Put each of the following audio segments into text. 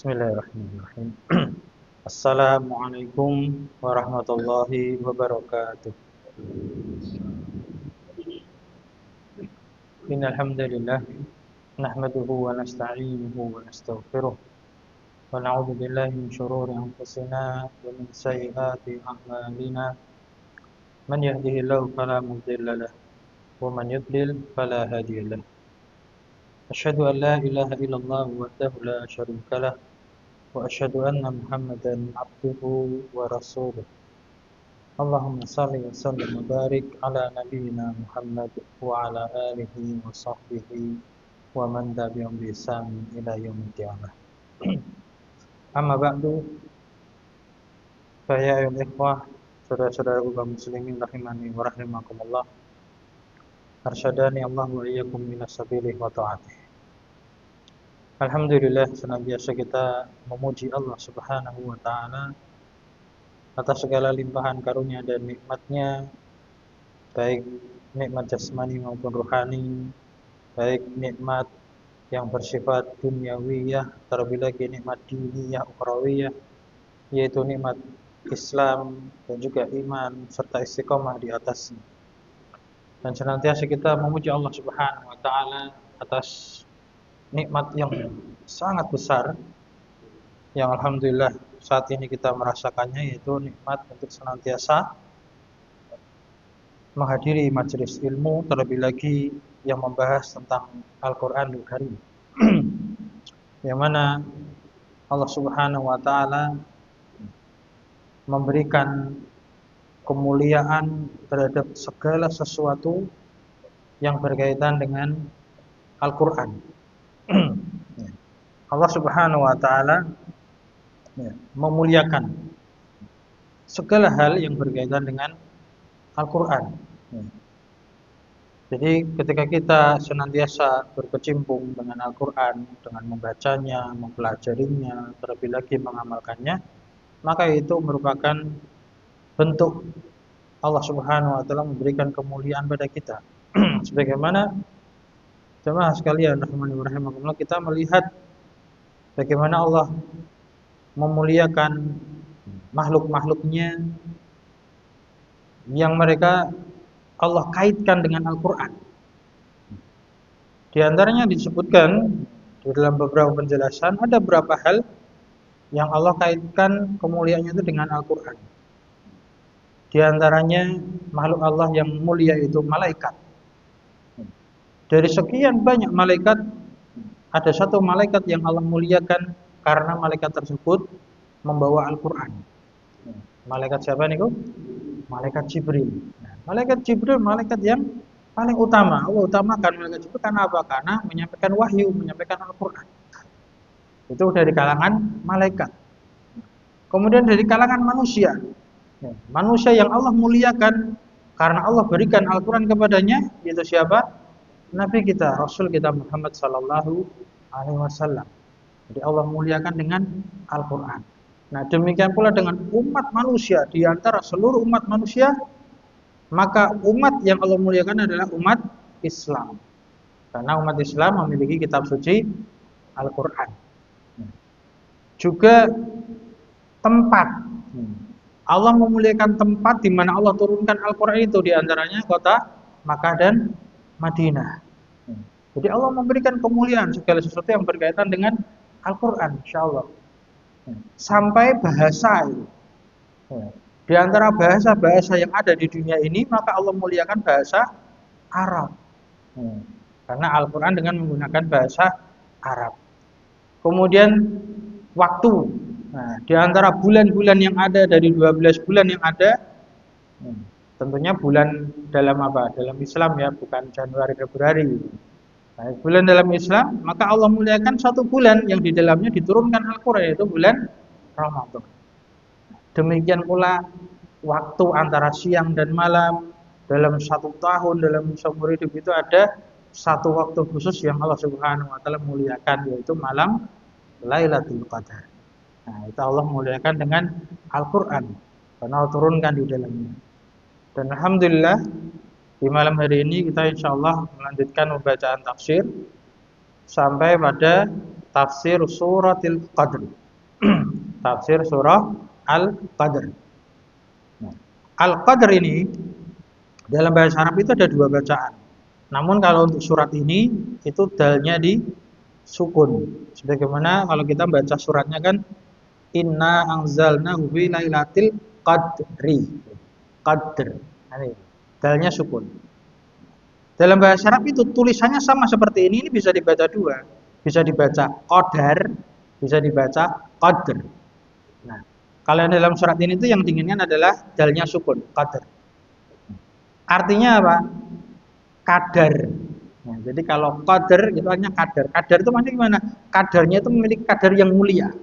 Bismillahirrahmanirrahim. Assalamualaikum warahmatullahi wabarakatuh. Innal hamdalillah nahmaduhu wa nasta'inuhu wa nastaghfiruh wa na'udzu billahi min shururi anfusina wa min sayyiati a'malina. Man yahdihillahu fala mudilla lahu wa man yudlil fala hadiya lahu. Asyhadu an la ilaha illallah wahdahu la syarika lah wa asyhadu anna Muhammadan abduhu wa rasuluh. Allahumma salli wa sallim wa barik ala nabiyyina Muhammad wa ala alihi wa sahbihi wa man tabi'ahum bi ihsan ila yaumil qiyamah. Amma ba'du, fa ya ayyuhal ikhwah, saudara-saudara kaum muslimin rahimani wa rahimakumullah. Arsyadani Allah wa iyyakum minas sabili wa ta'atih. Alhamdulillah, senantiasa kita memuji Allah Subhanahu wa ta'ala atas segala limpahan karunia dan nikmatnya, baik nikmat jasmani maupun rohani, baik nikmat yang bersifat duniawiyah, terlebih lagi nikmat diniyah ukhrawiyah, yaitu nikmat Islam dan juga iman serta istiqomah di atasnya. Dan senantiasa kita memuji Allah Subhanahu wa ta'ala atas nikmat yang sangat besar yang alhamdulillah saat ini kita merasakannya, yaitu nikmat untuk senantiasa menghadiri majelis ilmu, terlebih lagi yang membahas tentang Al-Qur'anul Karim. Yang mana Allah Subhanahu wa ta'ala memberikan kemuliaan terhadap segala sesuatu yang berkaitan dengan Al-Qur'an. Allah Subhanahu wa ta'ala memuliakan segala hal yang berkaitan dengan Al-Qur'an. Jadi ketika kita senantiasa berkecimpung dengan Al-Qur'an, dengan membacanya, mempelajarinya, terlebih lagi mengamalkannya, maka itu merupakan bentuk Allah Subhanahu wa ta'ala memberikan kemuliaan pada kita. Sebagaimana jemaah sekalian rahimani wa rahimakumullah, kita melihat bagaimana Allah memuliakan makhluk-makhluknya yang mereka Allah kaitkan dengan Al-Qur'an. Di antaranya disebutkan di dalam beberapa penjelasan ada beberapa hal yang Allah kaitkan kemuliaannya itu dengan Al-Qur'an. Di antaranya makhluk Allah yang mulia itu malaikat. Dari sekian banyak malaikat, ada satu malaikat yang Allah muliakan karena malaikat tersebut membawa Al-Qur'an. Malaikat siapa nih? Malaikat Jibril. Malaikat Jibril malaikat yang paling utama. Allah utamakan malaikat Jibril karena apa? Karena menyampaikan wahyu, menyampaikan Al-Qur'an. Itu dari kalangan malaikat. Kemudian dari kalangan manusia. Manusia yang Allah muliakan karena Allah berikan Al-Qur'an kepadanya, yaitu siapa? Nabi kita, Rasul kita Muhammad sallallahu alaihi wasallam. Jadi Allah muliakan dengan Al-Qur'an. Nah, demikian pula dengan umat manusia, di antara seluruh umat manusia, maka umat yang Allah muliakan adalah umat Islam. Karena umat Islam memiliki kitab suci Al-Qur'an. Juga tempat. Allah memuliakan tempat di mana Allah turunkan Al-Qur'an itu, di antaranya kota Makkah dan Madinah. Jadi Allah memberikan kemuliaan segala sesuatu yang berkaitan dengan Al-Qur'an, insyaallah. Sampai bahasa itu. Di antara bahasa-bahasa yang ada di dunia ini, maka Allah muliakan bahasa Arab. Karena Al-Qur'an dengan menggunakan bahasa Arab. Kemudian waktu. Nah, di antara bulan-bulan yang ada, dari 12 bulan yang ada, tentunya bulan dalam apa? Dalam Islam ya, bukan Januari Februari. Nah, bulan dalam Islam, maka Allah muliakan satu bulan yang di dalamnya diturunkan Al-Qur'an, yaitu bulan Ramadan. Demikian pula waktu antara siang dan malam dalam satu tahun, dalam seumur hidup itu ada satu waktu khusus yang Allah Subhanahu wa ta'ala muliakan, yaitu malam Lailatul Qadar. Nah, itu Allah muliakan dengan Al-Qur'an karena Allah turunkan di dalamnya. Dan alhamdulillah di malam hari ini kita insyaallah melanjutkan pembacaan tafsir sampai pada tafsir suratil Qadr. Tafsir surah Al-Qadr. Nah, Al-Qadr ini dalam bahasa Arab itu ada dua bacaan. Namun kalau untuk surat ini itu dalnya di sukun. Sebagaimana kalau kita baca suratnya kan inna anzalnahu fi lailatul qadri. Qadr. Ini dalnya sukun. Dalam bahasa Arab itu tulisannya sama seperti ini bisa dibaca dua. Bisa dibaca qadar, bisa dibaca qadr. Nah, kalau yang dalam surat ini tuh yang diinginkan adalah dalnya sukun, qadr. Artinya apa? Kadar. Nah, jadi kalau qadr itu artinya kadar. Kadar itu maksudnya gimana? Kadarnya itu memiliki kadar yang mulia.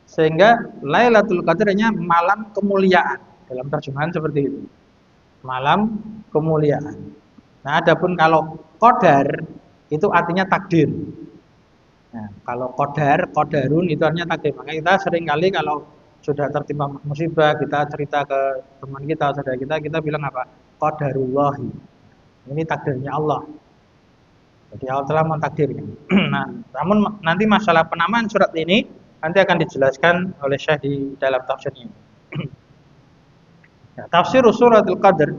Sehingga Lailatul Qadarnya malam kemuliaan. Dalam terjemahan seperti itu. Malam kemuliaan. Nah, adapun kalau qadar itu artinya takdir. Nah, kalau qadarun itu artinya takdir. Maka kita sering kali kalau sudah tertimpa musibah, kita cerita ke teman kita, saudara kita bilang apa? Qadarullahi. Ini takdirnya Allah. Jadi Allah telah mentakdirkan. Nah, namun nanti masalah penamaan surat ini nanti akan dijelaskan oleh Syekh di dalam tafsirnya. Ya, tafsir suratul Qadr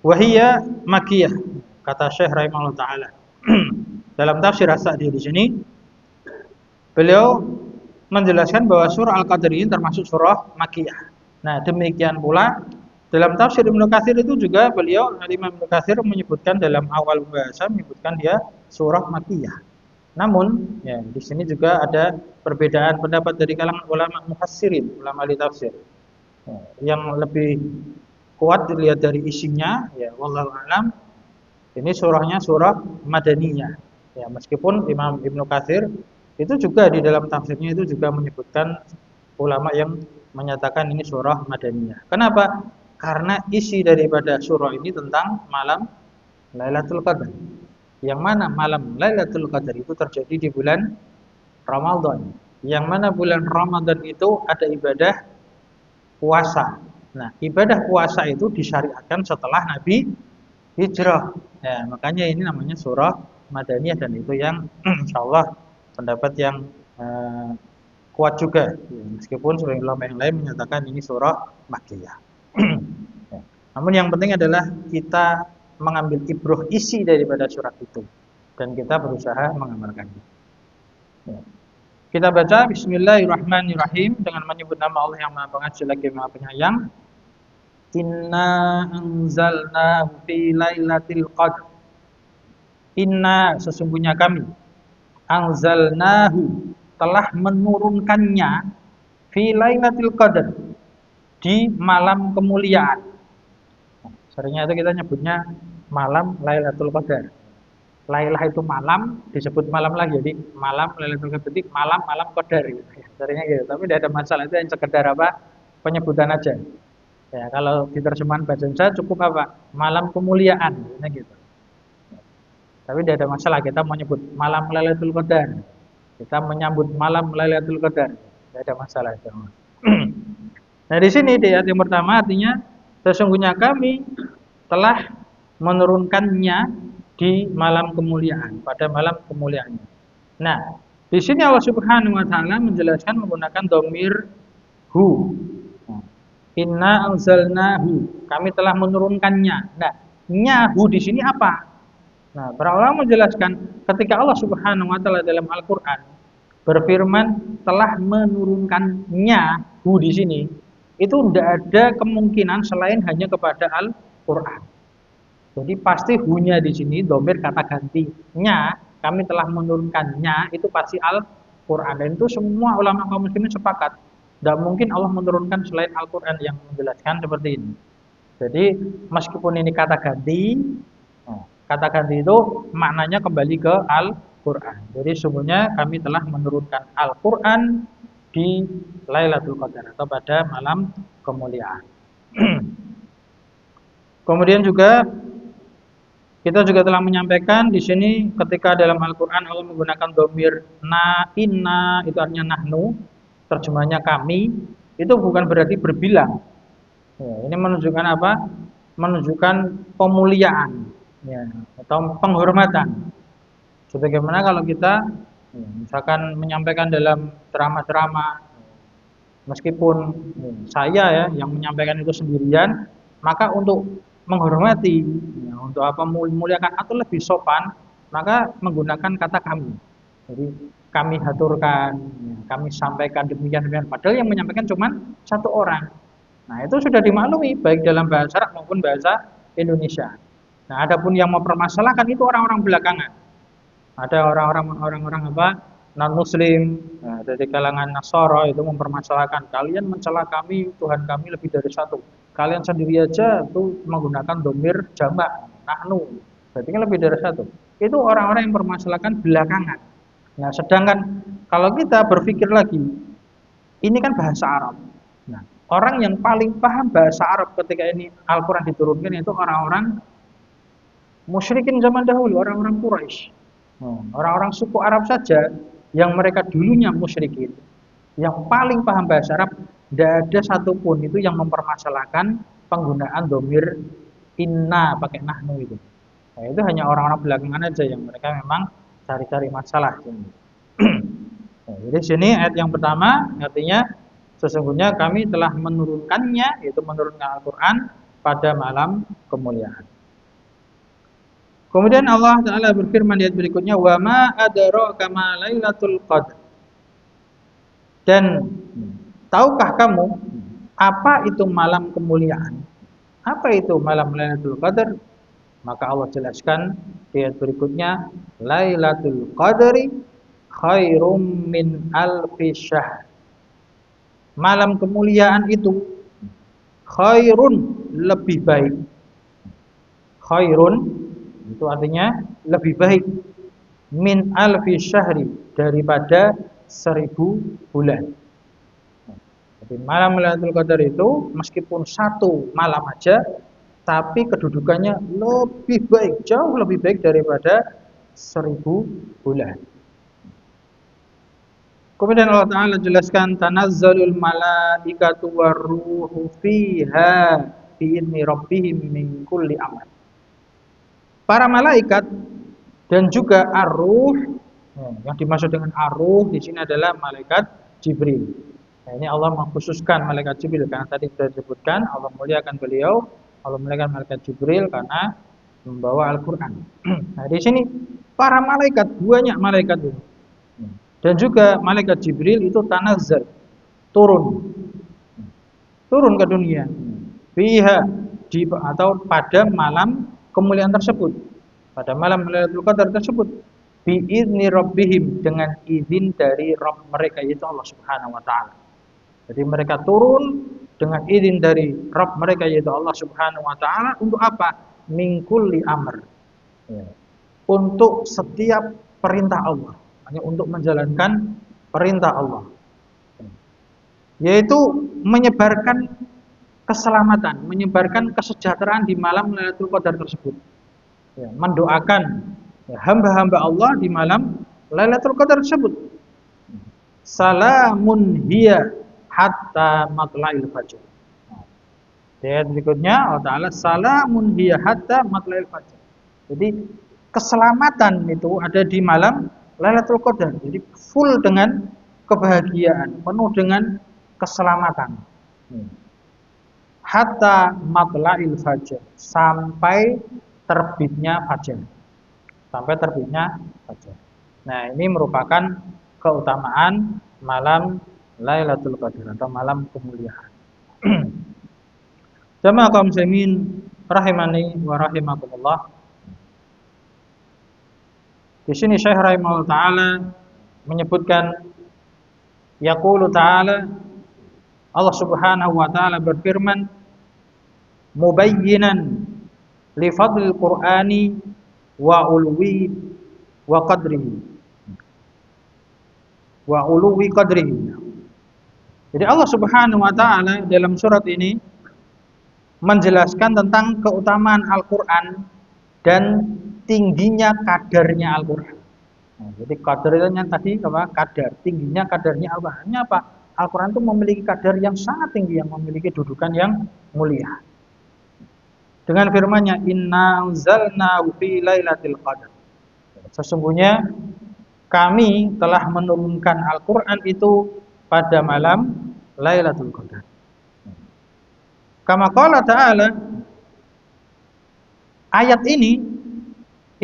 wahiyya makiyah, kata Syekh rahimahullah taala. Dalam tafsir As-Sa'di di sini beliau menjelaskan bahwa surah Al-Qadr ini termasuk surah makiyah. Nah, demikian pula dalam tafsir Ibnu Katsir itu juga beliau Imam Ibnu Katsir menyebutkan dalam awal bahasa menyebutkan dia surah makiyah. Namun ya di sini juga ada perbedaan pendapat dari kalangan ulama mufassirin, ulama ahli tafsir. Ya, yang lebih kuat dilihat dari isinya ya wallahu alam ini surahnya surah madaniyah. Ya meskipun Imam Ibnu Katsir itu juga di dalam tafsirnya itu juga menyebutkan ulama yang menyatakan ini surah madaniyah. Kenapa? Karena isi daripada surah ini tentang malam Lailatul Qadar. Yang mana malam Lailatul Qadar itu terjadi di bulan Ramadan. Yang mana bulan Ramadan itu ada ibadah puasa. Nah, ibadah puasa itu disyariatkan setelah Nabi hijrah. Ya, makanya ini namanya surah madaniyah dan itu yang insyaallah pendapat yang kuat juga. Ya, meskipun sebagian ulama yang lain menyatakan ini surah makkiyah. Ya. Namun yang penting adalah kita mengambil ibroh isi daripada surat itu dan kita berusaha mengamalkannya. Ya. Kita baca Bismillahirrahmanirrahim dengan menyebut nama Allah yang Maha Pengasih lagi Maha Penyayang. Inna anzalnahu fi lailatul qadr. Inna sesungguhnya kami anzalnahu telah menurunkannya fi lailatul qadr di malam kemuliaan. Seringnya itu kita nyebutnya malam Lailatul Qadar. Lailah itu malam, disebut malam lagi. Jadi malam Lailatul Qadar itu malam Qadar gitu. Seringnya gitu. Tapi tidak ada masalah, itu yang sekedar apa? Penyebutan aja. Ya, kalau di terjemahan bahasa Indonesia cukup apa? Malam kemuliaan gitu. Tapi tidak ada masalah kita menyebut malam Lailatul Qadar. Kita menyambut malam Lailatul Qadar. Tidak ada masalah itu. Nah, di sini di ayat yang pertama artinya sesungguhnya kami telah menurunkannya di malam kemuliaan, pada malam kemuliaannya. Nah, di sini Allah Subhanahu wa taala menjelaskan menggunakan dhamir hu. Inna anzalnahu, kami telah menurunkannya. Nah, nyahu di sini apa? Nah, para ulama menjelaskan ketika Allah Subhanahu wa taala dalam Al-Qur'an berfirman telah menurunkannya hu di sini, itu tidak ada kemungkinan selain hanya kepada Al-Qur'an. Jadi pasti hunya di sini dhamir kata gantinya, kami telah menurunkannya itu pasti Al-Qur'an. Dan itu semua ulama kaum muslimin sepakat. Tidak mungkin Allah menurunkan selain Al-Qur'an yang menjelaskan seperti ini. Jadi meskipun ini kata ganti itu maknanya kembali ke Al-Qur'an. Jadi sungguhnya kami telah menurunkan Al-Qur'an di Lailatul Qadar atau pada malam kemuliaan. Kemudian juga kita juga telah menyampaikan di sini ketika dalam Al-Qur'an Allah menggunakan dhamir inna itu artinya nahnu, terjemahnya kami, itu bukan berarti berbilang. Ya, ini menunjukkan apa? Menunjukkan pemuliaan ya, atau penghormatan. Sebagaimana kalau kita Misalkan menyampaikan dalam ceramah-ceramah, meskipun saya ya yang menyampaikan itu sendirian, maka untuk menghormati, ya, untuk apa memuliakan atau lebih sopan, maka menggunakan kata kami. Jadi kami haturkan, ya, kami sampaikan demikian demikian. Padahal yang menyampaikan cuma satu orang. Nah itu sudah dimaklumi baik dalam bahasa Arab maupun bahasa Indonesia. Nah adapun yang mempermasalahkan itu orang-orang belakangan. Ada orang-orang apa non muslim, nah, dari kalangan Nasara itu mempermasalahkan kalian mencela kami, Tuhan kami lebih dari satu, kalian sendiri aja itu menggunakan domir jamak nahnu, berarti kan lebih dari satu. Itu orang-orang yang mempermasalahkan belakangan. Nah sedangkan kalau kita berpikir lagi, ini kan bahasa Arab. Nah orang yang paling paham bahasa Arab ketika ini Al-Quran diturunkan itu orang-orang musyrikin zaman dahulu, orang-orang Quraisy. Orang-orang suku Arab saja yang mereka dulunya musyrikin, yang paling paham bahasa Arab, tidak ada satupun itu yang mempermasalahkan penggunaan domir inna pakai nahnu itu. Nah, itu hanya orang-orang belakangan aja yang mereka memang cari-cari masalah. Nah, jadi sini ayat yang pertama artinya sesungguhnya kami telah menurunkannya, yaitu menurunkan Al-Quran pada malam kemuliaan. Kemudian Allah Ta'ala berfirman di ayat berikutnya, wa ma adraka ma lailatul qadr. Dan tahukah kamu apa itu malam kemuliaan? Apa itu malam Lailatul Qadar? Maka Allah jelaskan di ayat berikutnya, Lailatul Qadri khairum min alfi syahr. Malam kemuliaan itu khairun, lebih baik. Khairun itu artinya lebih baik, min alfi syahri, daripada 1000 bulan. Jadi malam Lailatul Qadar itu meskipun satu malam aja, tapi kedudukannya lebih baik, jauh lebih baik daripada 1000 bulan. Kemudian Allah Ta'ala jelaskan, tanazzalul malaikatu warruhu fiha bi'idni rabbihim min kulli amr. Para malaikat dan juga ar-ruh, yang dimaksud dengan ar-ruh di sini adalah malaikat Jibril. Nah, ini Allah mengkhususkan malaikat Jibril karena tadi sudah disebutkan Allah muliakan beliau, Allah muliakan malaikat Jibril karena membawa Al-Qur'an. Nah, di sini para malaikat, banyak malaikat itu. Dan juga malaikat Jibril itu tanazzal, turun ke dunia. Fiha, atau pada malam kemuliaan tersebut, pada malam Lailatul Qadar tersebut, biizni rabbihim, dengan izin dari Rabb mereka, yaitu Allah Subhanahu wa taala. Jadi mereka turun dengan izin dari Rabb mereka, yaitu Allah Subhanahu wa taala, untuk apa? Min kulli amr. Untuk setiap perintah Allah, hanya untuk menjalankan perintah Allah. Yaitu menyebarkan keselamatan, menyebarkan kesejahteraan di malam Lailatul Qadar tersebut. Ya, mendoakan hamba-hamba Allah di malam Lailatul Qadar tersebut. Salamun hiya hatta matla'il fajr. Di ayat berikutnya Allah Ta'ala, salamun hiya hatta matla'il fajr. Jadi keselamatan itu ada di malam Lailatul Qadar. Jadi full dengan kebahagiaan, penuh dengan keselamatan. Hatta matla'il fajr, sampai terbitnya fajar. Sampai terbitnya fajar. Nah, ini merupakan keutamaan malam Lailatul Qadar atau malam kemuliaan. Jamaah kaum muslimin rahimani wa rahimakumullah. Di sini Syekh rahimahullah taala menyebutkan, yaqulu ta'ala, Allah Subhanahu wa taala berfirman, mubayyinan li fadlil Qur'ani wa ulwi wa qadrihi wa ulwi qadrihi. Jadi Allah Subhanahu wa taala dalam surat ini menjelaskan tentang keutamaan Al-Qur'an dan tingginya kadarnya Al-Qur'an. Nah, jadi kadarnya tadi apa? Kadar, tingginya kadarnya Al-Qur'an. Ini apa? Al-Quran itu memiliki kadar yang sangat tinggi, yang memiliki dudukan yang mulia. Dengan firman-Nya, inna anzalnahu fi lailatul qadar. Sesungguhnya kami telah menurunkan Al-Qur'an itu pada malam Lailatul Qadar. Kama qala ta'ala, ayat ini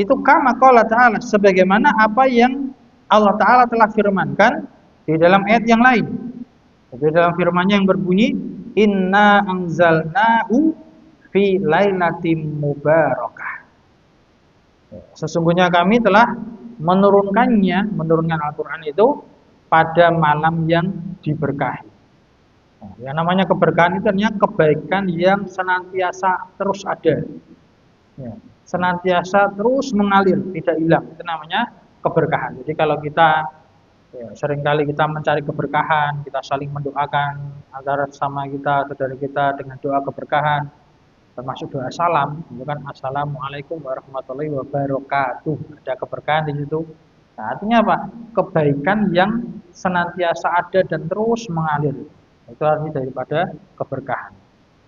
itu kama qala ta'ala, sebagaimana apa yang Allah Ta'ala telah firmankan di dalam ayat yang lain. Di dalam firman-Nya yang berbunyi, inna anzalnahu fi lailatin mubarakah. Sesungguhnya kami telah menurunkan Al-Qur'an itu pada malam yang diberkahi. Yang namanya keberkahan itu artinya kebaikan yang senantiasa terus ada. Senantiasa terus mengalir, tidak hilang. Itu namanya keberkahan. Jadi kalau kita seringkali kita mencari keberkahan, kita saling mendoakan antara sama kita, saudara kita dengan doa keberkahan, termasuk doa salam, itu kan assalamualaikum warahmatullahi wabarakatuh. Ada keberkahan di situ. Nah, artinya apa? Kebaikan yang senantiasa ada dan terus mengalir. Itu arti daripada keberkahan.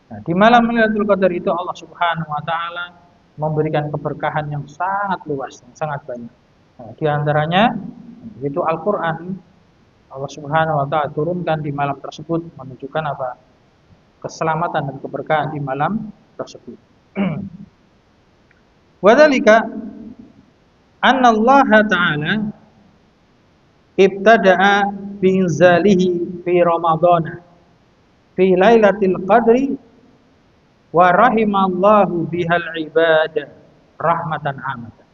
Nah, di malam Lailatul Qadar itu Allah Subhanahu wa taala memberikan keberkahan yang sangat luas, yang sangat banyak. Nah, di antaranya itu Al-Qur'an. Allah Subhanahu wa taala turunkan di malam tersebut menunjukkan apa? Keselamatan dan keberkahan di malam tersebut. Wadzalika anna Allah Ta'ala ibtada'a bi'inzalihi fi Ramadhan fi lailatul qadri wa rahimallahu bihal ibadah rahmatan amatan.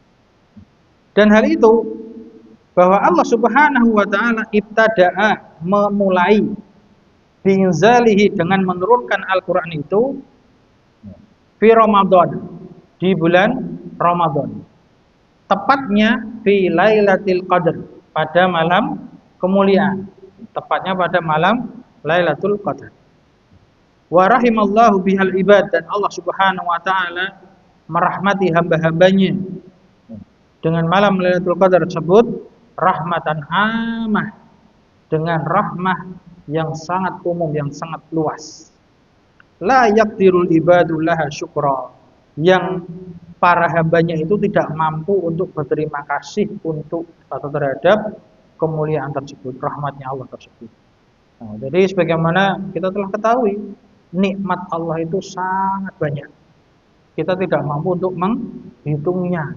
Dan hal itu bahwa Allah Subhanahu wa taala ibtada'a, memulai bi'inzalihi, dengan menurunkan Al-Qur'an itu fi Ramadan, di bulan Ramadan. Tepatnya fi Lailatul Qadar, pada malam kemuliaan. Tepatnya pada malam Lailatul Qadar. Wa rahimallahu bihal ibad, dan Allah Subhanahu wa taala merahmati hamba-hambanya dengan malam Lailatul Qadar tersebut rahmatan amah, dengan rahmah yang sangat umum, yang sangat luas. La yaqdirul ibadu laha syukra, yang para hambanya itu tidak mampu untuk berterima kasih untuk atau terhadap kemuliaan tersebut, rahmatnya Allah tersebut. Nah, jadi sebagaimana kita telah ketahui, nikmat Allah itu sangat banyak. Kita tidak mampu untuk menghitungnya.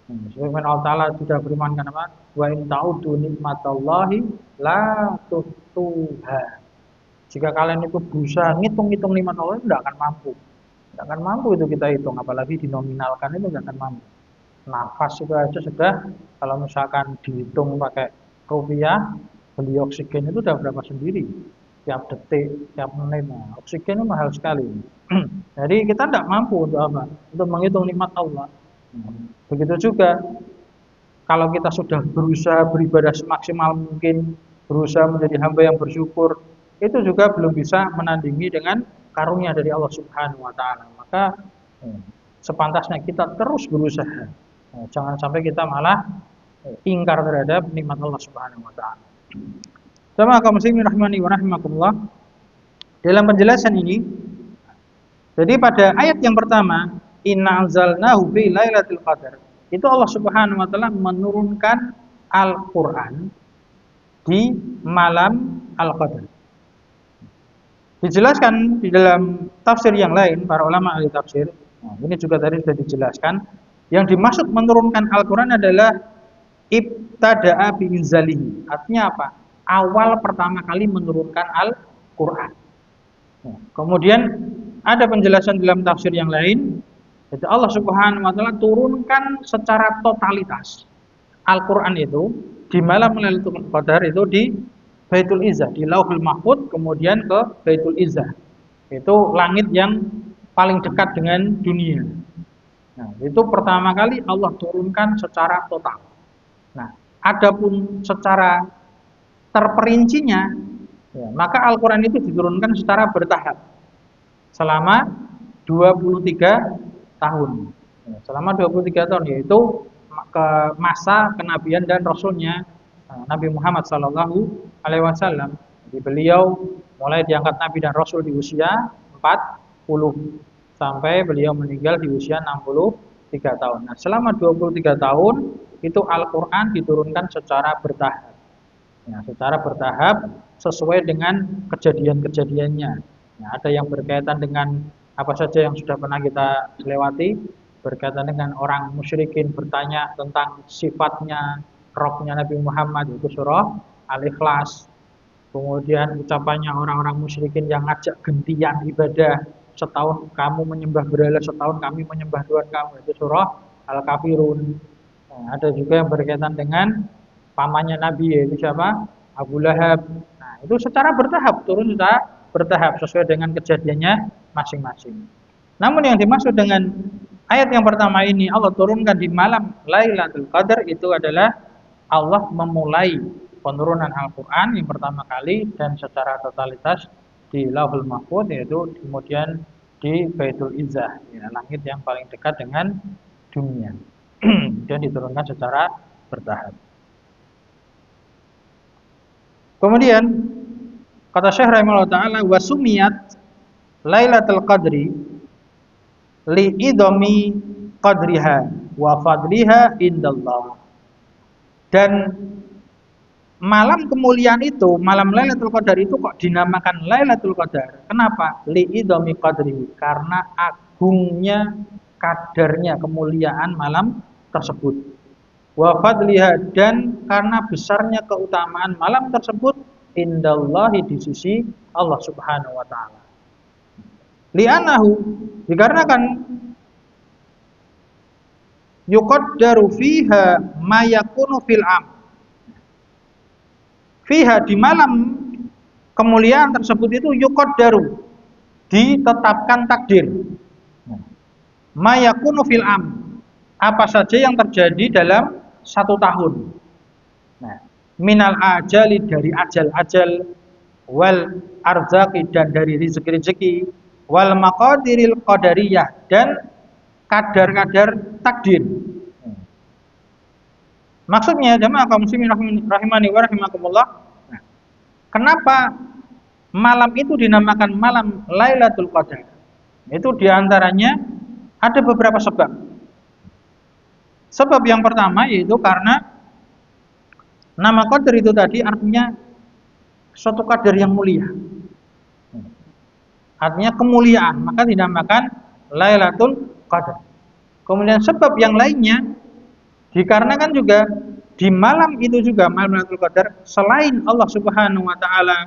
Sebagaimana Allah Ta'ala sudah berfirman apa? Wa in ta'udu nikmatallahi la tuhsuha. Jika kalian itu berusaha ngitung-ngitung nikmat Allah, tidak akan mampu. Tidak akan mampu itu kita hitung, apalagi dinominalkan itu tidak akan mampu. Nafas itu aja sudah, kalau misalkan dihitung pakai rupiah, beli oksigen itu udah berapa sendiri. Tiap detik, tiap menit. Nah, oksigen itu mahal sekali. Jadi kita tidak mampu untuk apa? Untuk menghitung nikmat Allah. Begitu juga kalau kita sudah berusaha beribadah semaksimal mungkin, berusaha menjadi hamba yang bersyukur, itu juga belum bisa menandingi dengan karunia dari Allah Subhanahu wa taala. Maka sepantasnya kita terus berusaha. Jangan sampai kita malah ingkar terhadap nikmat Allah Subhanahu wa taala. Sama kaum muslimin rahimani wa rahimakumullah. Dalam penjelasan ini, jadi pada ayat yang pertama, inna anzalnahu fi lailatul qadar, itu Allah Subhanahu wa taala menurunkan Al-Qur'an di malam Al-Qadar. Dijelaskan di dalam tafsir yang lain, para ulama ahli tafsir, nah, ini juga tadi sudah dijelaskan, yang dimaksud menurunkan Al-Quran adalah ibtada'a bi'inzalihi. Artinya apa? Awal pertama kali menurunkan Al-Quran. Nah, kemudian ada penjelasan dalam tafsir yang lain, itu Allah Subhanahu wa taala turunkan secara totalitas Al-Quran itu di malam Lailatul Qadar itu di Baitul Izzah, di Lauhul Mahfuz, kemudian ke Baitul Izzah. Itu langit yang paling dekat dengan dunia. Nah, itu pertama kali Allah turunkan secara total. Nah, adapun secara terperincinya, ya, maka Al-Quran itu diturunkan secara bertahap selama 23 tahun. Ya, selama 23 tahun, yaitu ke masa kenabian dan rasulnya Nabi Muhammad SAW. Jadi beliau mulai diangkat Nabi dan Rasul di usia 40 sampai beliau meninggal di usia 63 tahun. Nah, selama 23 tahun itu Al-Quran diturunkan secara bertahap. Ya, secara bertahap sesuai dengan kejadian-kejadiannya. Ya, ada yang berkaitan dengan apa saja yang sudah pernah kita lewati, berkaitan dengan orang musyrikin bertanya tentang sifatnya, rohnya Nabi Muhammad, itu surah Al-Ikhlas. Kemudian ucapannya orang-orang musyrikin yang ngajak gentian ibadah, setahun kamu menyembah berhala, setahun kami menyembah Tuhan kamu, itu surah Al-Kafirun. Nah, ada juga yang berkaitan dengan pamannya Nabi, yaitu siapa? Abu Lahab. Nah, itu secara bertahap, turun secara bertahap sesuai dengan kejadiannya masing-masing. Namun yang dimaksud dengan ayat yang pertama ini, Allah turunkan di malam Lailatul Qadar, itu adalah Allah memulai penurunan Al-Quran yang pertama kali dan secara totalitas di Lauhul Mahfuz, yaitu kemudian di Baitul Izzah, ya, langit yang paling dekat dengan dunia. Dan diturunkan secara bertahap. Kemudian kata Syekh rahimahullah taala, wasumiyat Lailatul Qadri li idami qadriha wa fadliha indallah. Dan malam kemuliaan itu, malam Lailatul Qadar itu kok dinamakan Lailatul Qadar? Kenapa? Li idami qadri, karena agungnya, kadarnya, kemuliaan malam tersebut. Wa fadliha, dan karena besarnya keutamaan malam tersebut indallahi, di sisi Allah Subhanahu wa taala. Li'annahu, dikarenakan yuqaddaru fiha ma yakunu fil am. Fiha, di malam kemuliaan tersebut itu yuqaddaru, ditetapkan takdir. Ma yakunu fil am, apa saja yang terjadi dalam satu tahun. Nah, minal ajali, dari ajal-ajal, wal arzaki, dan dari rezeki-rezeki, wal maqadiril qadariyah, dan kadar-kadar takdir. Maksudnya jemaah kaum muslimin rahimani wa rahimakumullah, nah, kenapa malam itu dinamakan malam Lailatul Qadar? Itu diantaranya ada beberapa sebab. Sebab yang pertama yaitu karena nama Qadar itu tadi artinya suatu kadar yang mulia. Artinya kemuliaan, maka dinamakan Lailatul Qadar. Kemudian sebab yang lainnya, dikarenakan juga di malam itu juga, malam Lailatul Qadar, selain Allah Subhanahu wa taala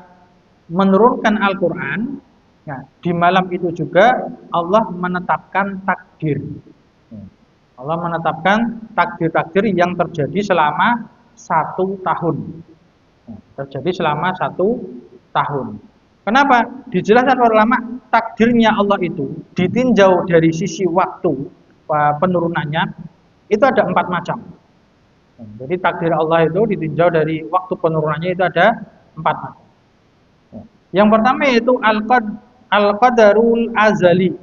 menurunkan Al-Qur'an, nah, di malam itu juga Allah menetapkan takdir. Allah menetapkan takdir-takdir yang terjadi selama 1 tahun. Terjadi selama 1 tahun. Kenapa? Dijelaskan oleh ulama, takdirnya Allah itu ditinjau dari sisi waktu penurunannya, itu ada 4 macam. Jadi takdir Allah itu ditinjau dari waktu penurunannya, itu ada 4 macam. Yang pertama yaitu al-qadarul azali,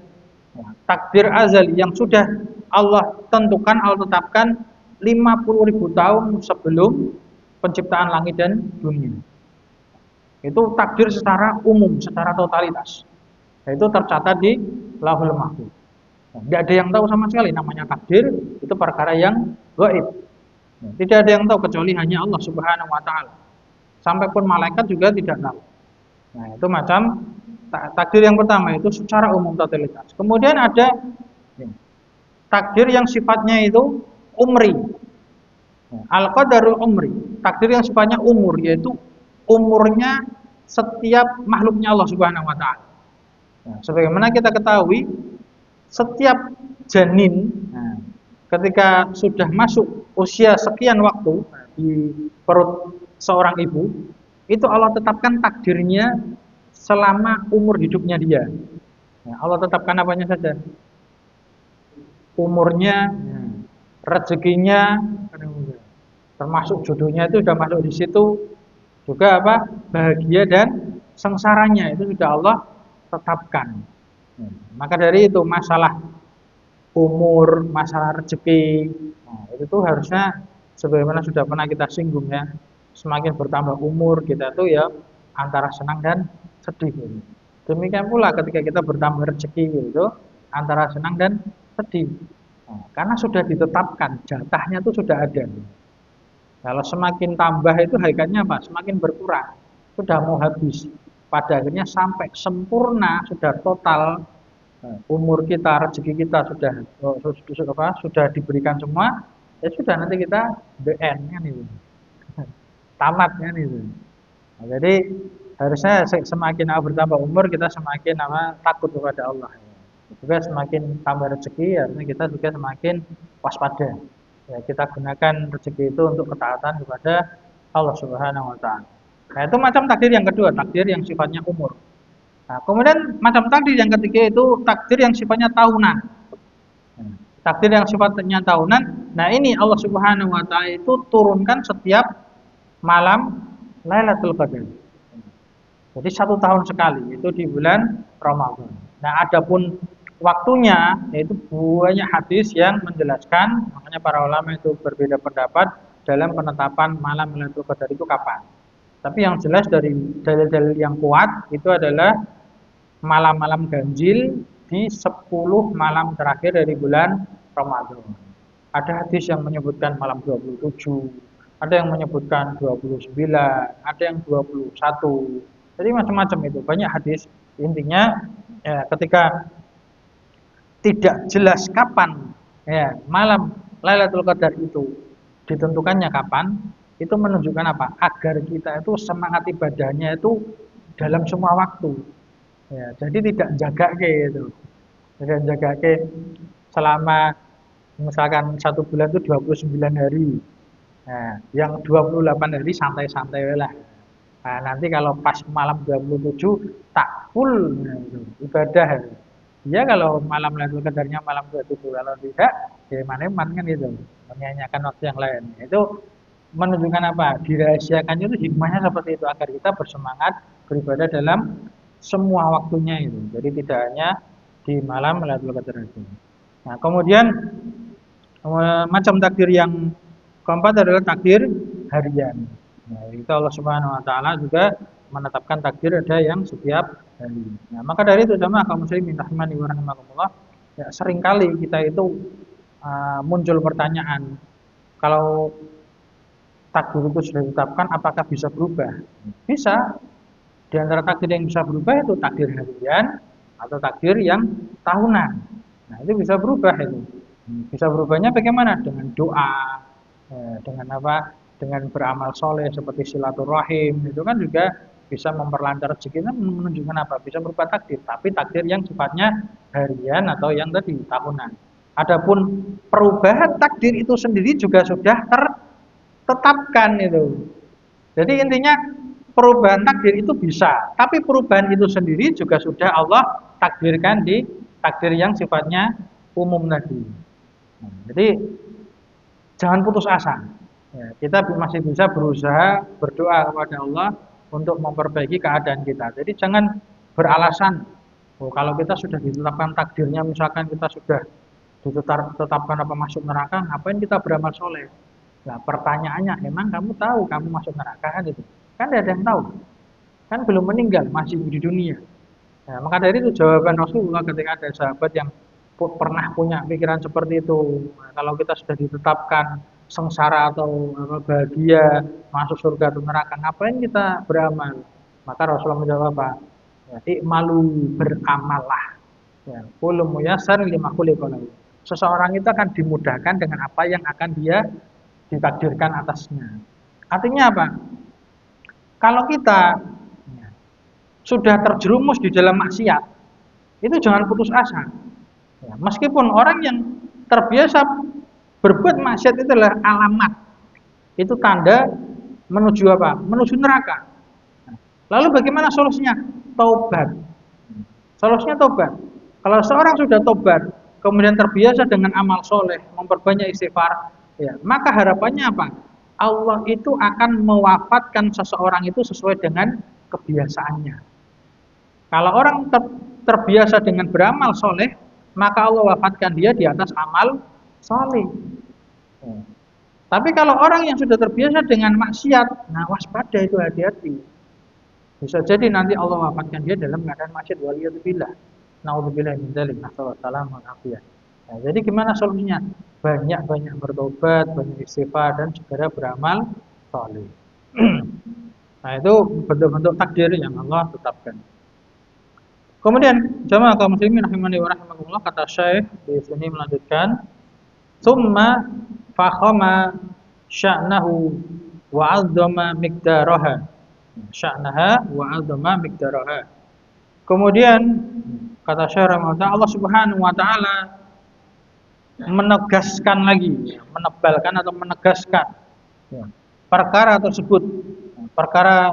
takdir azali yang sudah Allah tentukan, Allah tetapkan 50.000 tahun sebelum penciptaan langit dan dunia. Itu takdir secara umum, secara totalitas. Itu tercatat di Lauhul Mahfuz. Tidak ada yang tahu sama sekali, namanya takdir itu perkara yang gaib. Tidak ada yang tahu kecuali hanya Allah Subhanahu wa taala. Sampai pun malaikat juga tidak tahu. Nah, itu macam takdir yang pertama, itu secara umum totalitas. Kemudian ada takdir yang sifatnya itu umri. Al-qadarul umri, takdir yang sifatnya umur, yaitu umurnya setiap makhluknya Allah Subhanahu wa taala. Nah, sebagaimana kita ketahui, setiap janin, nah, ketika sudah masuk usia sekian waktu di perut seorang ibu, itu Allah tetapkan takdirnya selama umur hidupnya dia. Nah, Allah tetapkan apanya saja? Umurnya, rezekinya, termasuk jodohnya itu sudah masuk di situ, juga apa? Bahagia dan sengsaranya itu sudah Allah tetapkan. Maka dari itu masalah umur, masalah rezeki, nah, itu tuh harusnya sebagaimana sudah pernah kita singgung ya, semakin bertambah umur kita tuh ya antara senang dan sedih. Demikian pula ketika kita bertambah rezeki itu antara senang dan sedih. Nah, karena sudah ditetapkan, jatahnya itu sudah ada. Kalau semakin tambah itu hakikatnya apa? Semakin berkurang. Sudah mau habis. Pada akhirnya sampai sempurna, sudah total umur kita, rezeki kita sudah diberikan semua, ya sudah nanti kita BN kan itu. Tamat kan itu. Nah, jadi harusnya semakin bertambah umur kita semakin takut kepada Allah. Juga semakin tambah rezeki, harusnya kita juga semakin waspada. Ya, kita gunakan rezeki itu untuk ketaatan kepada Allah Subhanahu wa taala. Nah, itu macam takdir yang kedua, takdir yang sifatnya umur. Nah, kemudian macam takdir yang ketiga itu takdir yang sifatnya tahunan. Nah, takdir yang sifatnya tahunan, nah ini Allah Subhanahu wa taala itu turunkan setiap malam Lailatul Qadar. Jadi 1 tahun sekali, itu di bulan Ramadan. Nah, adapun waktunya, yaitu banyak hadis yang menjelaskan, makanya para ulama itu berbeda pendapat dalam penetapan malam Lailatul Qadar itu kapan. Tapi yang jelas dari dalil-dalil yang kuat itu adalah malam-malam ganjil di 10 malam terakhir dari bulan Ramadan. Ada hadis yang menyebutkan malam 27, ada yang menyebutkan 29, ada yang 21. Jadi macam-macam itu, banyak hadis. Intinya ya, ketika tidak jelas kapan ya, malam Lailatul Qadar itu ditentukannya kapan, itu menunjukkan apa? Agar kita itu semangat ibadahnya itu dalam semua waktu. Ya, jadi tidak jaga gitu. Tidak jaga selama misalkan 1 bulan itu 29 hari. Nah, yang 28 hari santai-santai lah. Nah, nanti kalau pas malam 27 tak full nah, ibadah. Ya kalau malam Lailatul Qadarnya malam 27, kalau tidak ya mana-mana kan itu, menyanyiakan waktu yang lain. Itu menunjukkan apa? Dirahasiakannya itu hikmahnya seperti itu agar kita bersemangat beribadah dalam semua waktunya itu. Jadi tidak hanya di malam Lailatul Qadar itu. Nah, kemudian macam takdir yang keempat adalah takdir harian. Nah, itu Allah Subhanahu wa taala juga menetapkan takdir ada yang setiap hari. Nah, maka dari itu jamaah kaum muslimin rahimani wa rahimakumullah, ya seringkali kita itu muncul pertanyaan, kalau takdir itu sudah ditetapkan apakah bisa berubah? Bisa. Di antara takdir yang bisa berubah itu takdir harian atau takdir yang tahunan. Nah, itu bisa berubah itu. Bisa berubahnya bagaimana? Dengan doa, dengan apa? Dengan beramal soleh seperti silaturahim, itu kan juga bisa memperlancar rezeki. Menunjukkan apa? Bisa berubah takdir, tapi takdir yang sifatnya harian atau yang tadi tahunan. Adapun perubahan takdir itu sendiri juga sudah tertetapkan itu. Jadi intinya perubahan takdir itu bisa, tapi perubahan itu sendiri juga sudah Allah takdirkan di takdir yang sifatnya umum tadi. Nah, jadi jangan putus asa. Ya, kita masih bisa berusaha berdoa kepada Allah untuk memperbaiki keadaan kita. Jadi jangan beralasan, oh kalau kita sudah ditetapkan takdirnya, misalkan kita sudah ditetapkan apa masuk neraka, ngapain kita beramal soleh? Nah pertanyaannya, emang kamu tahu kamu masuk neraka kan itu? Kan tidak ada yang tahu. Kan belum meninggal, masih di dunia. Nah, maka dari itu jawaban Rasulullah ketika ada sahabat yang pernah punya pikiran seperti itu. Nah, kalau kita sudah ditetapkan sengsara atau bahagia masuk surga atau neraka, ngapain kita beramal? Maka Rasulullah menjawab apa? Ya, malu beramallah. Ya, kullu muyassar lima khuliqa lahu. Seseorang itu akan dimudahkan dengan apa yang akan dia ditakdirkan atasnya. Artinya apa? Kalau kita ya, sudah terjerumus di dalam maksiat, itu jangan putus asa. Ya, meskipun orang yang terbiasa berbuat maksiat itu adalah alamat, itu tanda menuju apa? Menuju neraka. Lalu bagaimana solusinya? Taubat. Solusinya taubat. Kalau seorang sudah taubat, kemudian terbiasa dengan amal soleh, memperbanyak istighfar, ya, maka harapannya apa? Allah itu akan mewafatkan seseorang itu sesuai dengan kebiasaannya. Kalau orang terbiasa dengan beramal soleh, maka Allah wafatkan dia di atas amal soleh. Tapi kalau orang yang sudah terbiasa dengan maksiat, nah waspada itu, hati-hati. Bisa jadi nanti Allah wafatkan dia dalam keadaan maksiat, waliyadzubillah. Naudzubillah min dzalik, nasallallahu alaihi wasallam. Nah, jadi gimana solusinya? Banyak-banyak bertobat, banyak istighfar dan segera beramal saleh. Nah, itu bentuk-bentuk takdir yang Allah tetapkan. Kemudian jamaah kaum muslimin rahimani wa rahimakumullah, kata Syekh di sini melanjutkan, "Tsumma fakhama sya'nahu wa 'azzama miqdaraha." Sya'naha wa 'azzama miqdaraha. Kemudian kata Syekh rahimahullah, Allah Subhanahu wa taala menegaskan lagi, menebalkan atau menegaskan perkara tersebut, perkara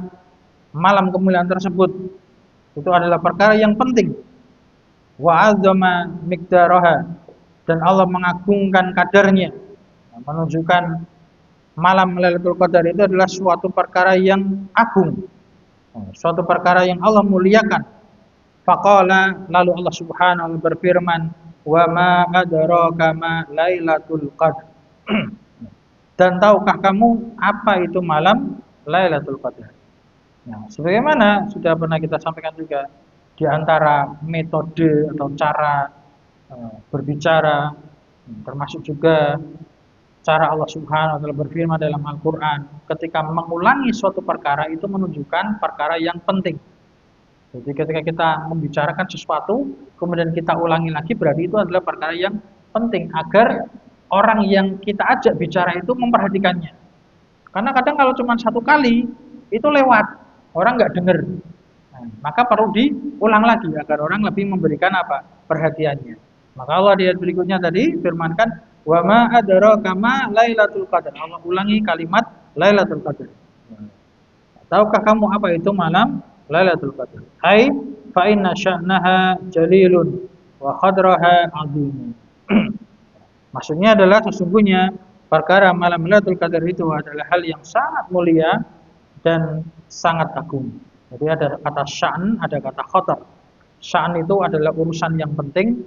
malam kemuliaan tersebut itu adalah perkara yang penting. Wa 'azzama miqdaraha, dan Allah mengagungkan kadarnya, menunjukkan malam Lailatul Qadar itu adalah suatu perkara yang agung, suatu perkara yang Allah muliakan. Faqala, lalu Allah Subhanahu wa taala berfirman, "Wa ma adraka ma Lailatul Qadar." Dan tahukah kamu apa itu malam Lailatul Qadar? Nah, sebagaimana sudah pernah kita sampaikan juga, di antara metode atau cara berbicara, termasuk juga cara Allah Subhanahu wa taala berfirman dalam Al-Qur'an, ketika mengulangi suatu perkara itu menunjukkan perkara yang penting. Jadi ketika kita membicarakan sesuatu, kemudian kita ulangi lagi, berarti itu adalah perkara yang penting agar orang yang kita ajak bicara itu memperhatikannya. Karena kadang kalau cuma satu kali, itu lewat, orang nggak dengar. Nah, maka perlu diulang lagi agar orang lebih memberikan apa? Perhatiannya. Maka Allah di ayat berikutnya tadi firmankan, "Wa ma adraka ma Lailatul Qadar." Allah ulangi kalimat Lailatul Qadar. Tahukah kamu apa itu malam Lailatul Qadar? Hai fa inna sya'naha jalilun wa qadraha 'azim. Maksudnya adalah sesungguhnya perkara malam Lailatul Qadar itu adalah hal yang sangat mulia dan sangat agung. Jadi ada kata sya'n, ada kata qadar. Sya'n itu adalah urusan yang penting,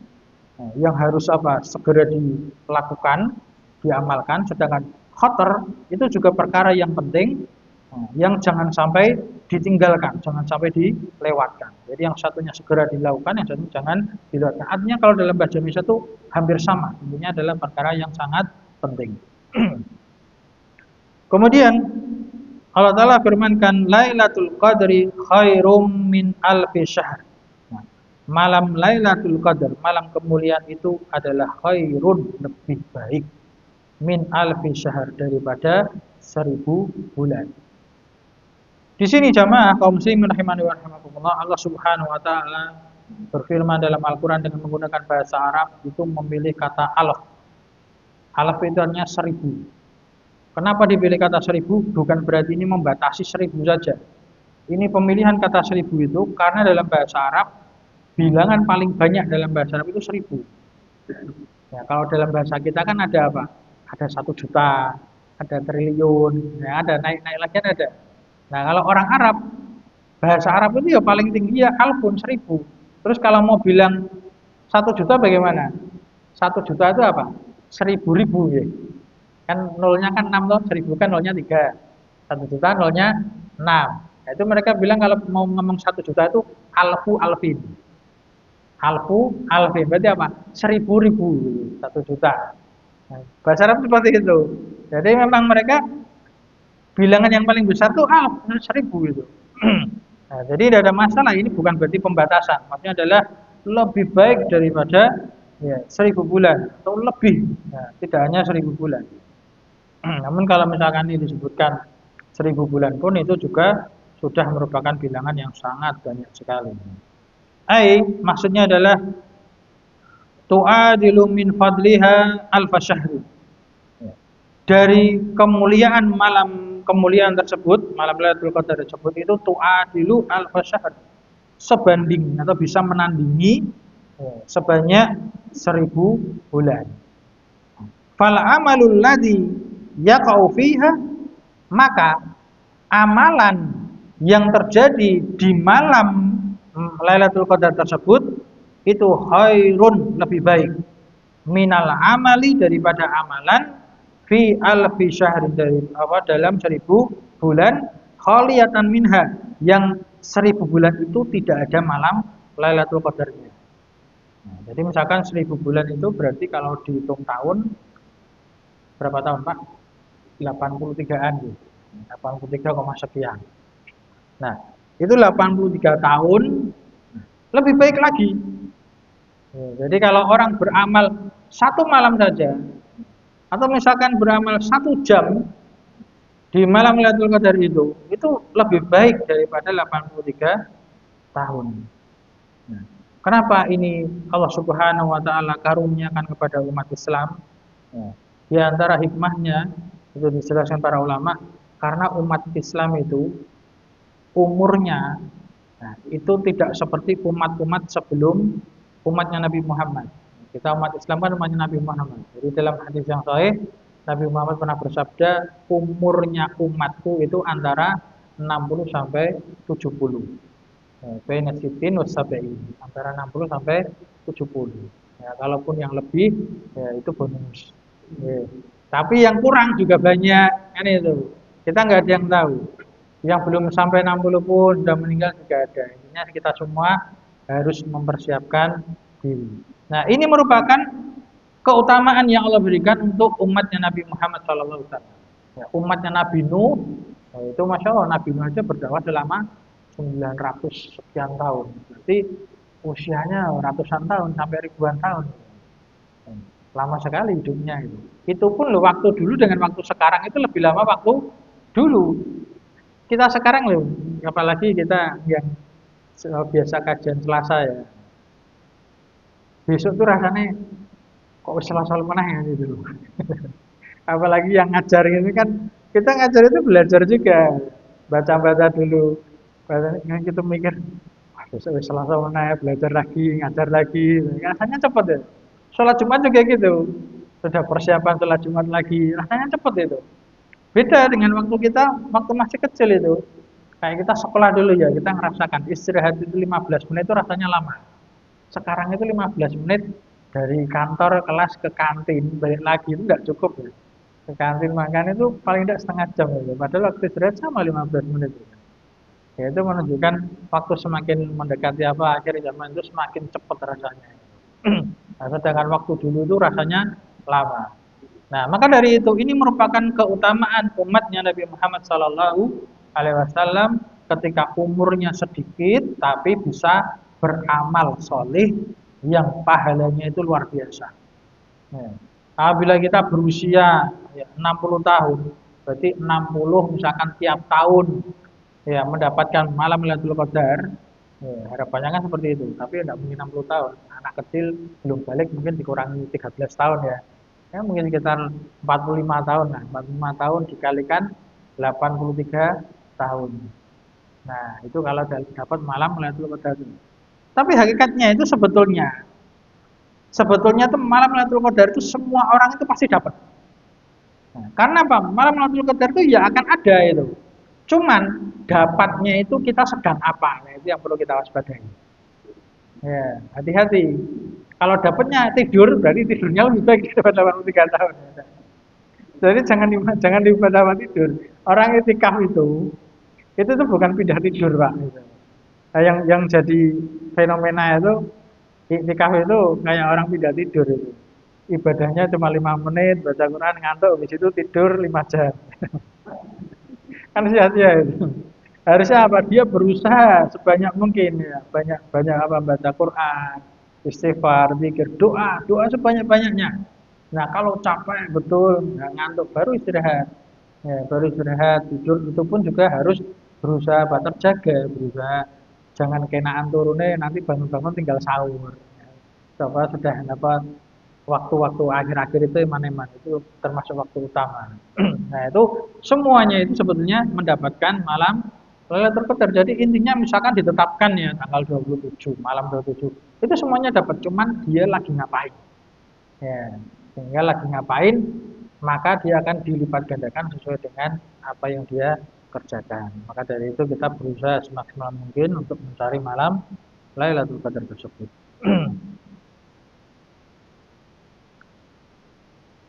yang harus apa? Segera dilakukan, diamalkan. Sedangkan qadar itu juga perkara yang penting, yang jangan sampai ditinggalkan, jangan sampai dilewatkan. Jadi yang satunya segera dilakukan, yang satunya jangan dilewatkan. Artinya kalau dalam bahasa Indonesia itu hampir sama. Intinya adalah perkara yang sangat penting. Kemudian Allah Ta'ala firmankan, Lailatul Qadri khairum min alfi syahr. Nah, malam Lailatul Qadar, malam kemuliaan itu adalah khairun, lebih baik, min alfi syahr, daripada 1000 bulan. Di sini jamaah kaum muslimin rahimani wa rahimakumullah, Allah Subhanahu wa taala berfirman dalam Al-Qur'an dengan menggunakan bahasa Arab, itu memilih kata alaf. Alaf itu artinya 1000. Kenapa dipilih kata 1000? Bukan berarti ini membatasi 1000 saja. Ini pemilihan kata 1000 itu karena dalam bahasa Arab bilangan paling banyak dalam bahasa Arab itu 1000. Ya, kalau dalam bahasa kita kan ada apa? Ada 1 juta, ada triliun, ya, ada naik-naik lagi ada. Nah, kalau orang Arab, bahasa Arab itu ya paling tinggi ya alfun, 1000. Terus kalau mau bilang 1 juta bagaimana? 1 juta itu apa? 1000 ribu ya. Kan nolnya kan 6 loh, 1000 kan nolnya 3. 1 juta nolnya 6. Nah, itu mereka bilang kalau mau ngomong 1 juta itu alfu alfin. Alfu alfin berarti apa? 1000 ribu 1 juta. Nah, bahasa Arab seperti itu. Jadi memang mereka bilangan yang paling besar itu 1000 itu. Nah, jadi tidak ada masalah, ini bukan berarti pembatasan. Maksudnya adalah lebih baik daripada ya, 1000 bulan atau lebih. Nah, tidak hanya 1000 bulan. Namun kalau misalkan ini disebutkan 1000 bulan pun itu juga sudah merupakan bilangan yang sangat banyak sekali. Maksudnya adalah tu'adilu min fadliha alfa syahri. Dari kemuliaan malam kemuliaan tersebut, malam Lailatul Qadar tersebut itu tu'adilu alfa syahr, sebanding atau bisa menandingi sebanyak 1000 bulan. Fal amalul ladzi yaqau fiha, maka amalan yang terjadi di malam Lailatul Qadar tersebut itu khairun, lebih baik, minal amali, daripada amalan fi alfi syahr, dari dalam 1000 bulan, khaliyatan minha, yang 1000 bulan itu tidak ada malam Lailatul Qadarnya. Nah, jadi misalkan 1000 bulan itu berarti kalau dihitung tahun berapa tahun Pak? 83-an gitu. 83, sekian. Nah, itu 83 tahun lebih baik lagi. Jadi kalau orang beramal satu malam saja, atau misalkan beramal 1 jam di malam Lailatul Qadar itu lebih baik daripada 83 tahun. Nah, kenapa ini Allah Subhanahu wa taala karuniakan kepada umat Islam? Nah, di antara hikmahnya itu dijelaskan para ulama, karena umat Islam itu umurnya itu tidak seperti umat-umat sebelum umatnya Nabi Muhammad. Kita umat Islam kan umatnya Nabi Muhammad. Jadi dalam hadis yang sahih Nabi Muhammad pernah bersabda, umurnya umatku itu antara 60 sampai 70. Baina sitin wasabi'in, antara 60 sampai 70. Ya, kalaupun yang lebih ya itu bonus. Ya. Tapi yang kurang juga banyak kan itu. Kita nggak ada yang tahu. Yang belum sampai 60 pun sudah meninggal juga ada. Intinya kita semua harus mempersiapkan diri. Nah, ini merupakan keutamaan yang Allah berikan untuk umatnya Nabi Muhammad SAW. Ya, umatnya Nabi Nuh, itu Masya Allah, Nabi Nuh aja berdakwah selama 900 sekian tahun. Berarti usianya ratusan tahun sampai ribuan tahun. Lama sekali hidupnya itu. Itu pun loh, waktu dulu dengan waktu sekarang itu lebih lama waktu dulu. Kita sekarang loh, apalagi kita yang biasa kajian Selasa ya. Besok tuh rasanya kok Selasa meneh ya gitu loh. Apalagi yang ngajar ini kan, kita ngajar itu belajar juga. Baca-baca dulu. Kan kita mikir, besok Selasa meneh belajar lagi, ngajar lagi. Rasanya cepet ya. Sholat Jumat juga gitu. Sudah persiapan sholat Jumat lagi, rasanya cepet itu. Beda dengan waktu kita, waktu masih kecil itu. Kayak kita sekolah dulu ya, kita ngerasakan istirahat itu 15 menit itu rasanya lama. Sekarang itu 15 menit dari kantor kelas ke kantin, balik lagi itu nggak cukup ya. Ke kantin makan itu paling tidak setengah jam ya. Padahal waktu istirahat sama 15 menit. Ya, itu menunjukkan waktu semakin mendekati akhir zaman itu semakin cepat rasanya. Nah, sedangkan waktu dulu itu rasanya lama. Nah, maka dari itu ini merupakan keutamaan umatnya Nabi Muhammad SAW ketika umurnya sedikit tapi bisa beramal soleh yang pahalanya itu luar biasa. Ya. Apabila kita berusia 60 tahun, berarti 60 misalkan tiap tahun ya mendapatkan malam Lailatul Qadar, ya, harapannya kan seperti itu. Tapi tidak mungkin 60 tahun. Anak kecil belum balik mungkin dikurangi 13 tahun ya. Ya mungkin sekitar 45 tahun lah. 45 tahun dikalikan 83 tahun. Nah, itu kalau dapat malam Lailatul Qadar. Tapi hakikatnya itu sebetulnya tuh malam Lailatul Qadar itu semua orang itu pasti dapat. Nah, karena apa? Malam Lailatul Qadar itu ya akan ada itu. Cuman dapatnya itu kita sedang apa? Nah, itu yang perlu kita waspadai. Ya, hati-hati. Kalau dapatnya tidur, berarti tidurnya lebih baik daripada 83 tahun. Jadi jangan dibawa tidur. Orang itikaf itu tuh bukan pindah tidur, Pak. Nah, yang jadi fenomena itu itikaf itu kayak orang pindah tidur itu. Ibadahnya cuma 5 menit, baca Quran, ngantuk, habis itu tidur 5 jam. Kan sia-sia itu. Harusnya apa? Dia berusaha sebanyak mungkin ya, banyak apa baca Quran, istighfar, zikir, doa sebanyak-banyaknya. Nah, kalau capek betul, ngantuk baru istirahat. Ya, baru istirahat, tidur itu pun juga harus berusaha terjaga, berusaha jangan kenaan turunnya nanti bangun-bangun tinggal sahur. Ya. Coba sudah dapat waktu-waktu akhir-akhir itu eman-eman itu termasuk waktu utama. Nah, itu semuanya itu sebetulnya mendapatkan malam Lailatul Qadar. Jadi intinya misalkan ditetapkan ya tanggal 27, malam 27. Itu semuanya dapat, cuman dia lagi ngapain. Ya, sehingga lagi ngapain, maka dia akan dilipat gandakan sesuai dengan apa yang dia kerjakan. Maka dari itu kita berusaha semaksimal mungkin untuk mencari malam Lailatul Qadar tersebut.